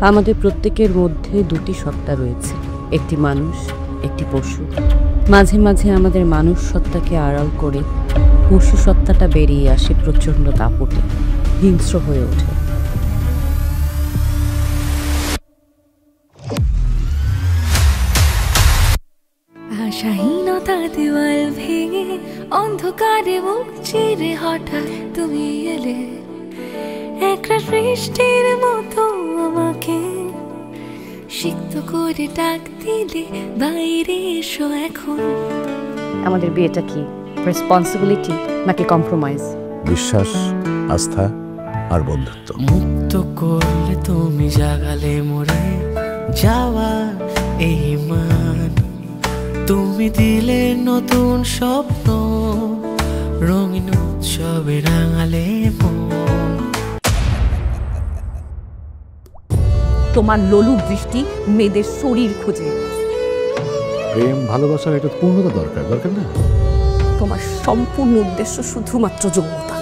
আমাদের প্রত্যেকের মধ্যে দুটি সত্তা রয়েছে, একটি মানুষ, একটি পশু। মাঝে মাঝে আমাদের মানুষ সত্তাকে আড়াল করে পশু সত্তাটা বেরিয়ে আসে প্রচণ্ড দাপটে, হিংস্র হয়ে ওঠে। আশাহীনতা দেওয়াল ভেঙে অন্ধকারে মুখ চিরে হঠাৎ তুমি এলে, একটা সৃষ্টির মতো আমাকে সিক্ত করে ডাক দিলে, বাইরে এসো এখন। আমাদের বিয়েটা কি রেসপন্সিবিলিটি নাকি কম্প্রোমাইজ? বিশ্বাস, আস্থা আর বন্ধুত্ব। মুক্ত করলে তুমি জাগালে মোরে যাওয়া এই মান, তুমি দিলে নতুন স্বপ্ন, রঙিন উৎসবে রাঙালে মন। তোমার লোলুপ দৃষ্টি মেয়েদের শরীর খোঁজে। প্রেম ভালোবাসার একটা পূর্ণতা দরকার না? তোমার সম্পূর্ণ উদ্দেশ্য শুধুমাত্র যৌনতা।